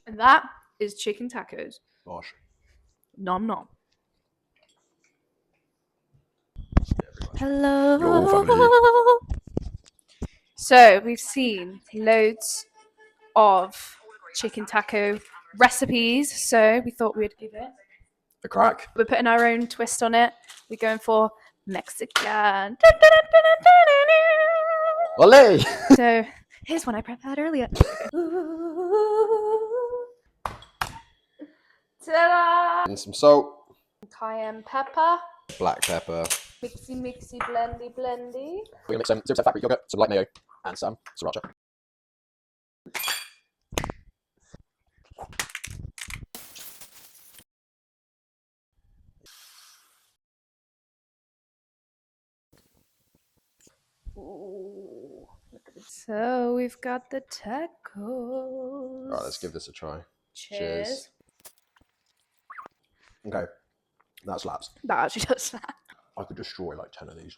And that is chicken tacos. Gosh. Nom nom. Hello. You're all family. So we've seen loads of chicken taco recipes, so we thought we'd give it A crack. We're putting our own twist on it. We're going for Mexican. Ole! So here's one I prepared earlier. Ta-da! And some salt. Cayenne pepper. Black pepper. Mixy, mixy, blendy, blendy. We're going to mix some 0% fat Greek yogurt, some light mayo, and some Sriracha. Ooh, look at this. So we've got the tacos. Alright, let's give this a try. Cheers. Okay, that slaps. That actually does that. I could destroy like 10 of these.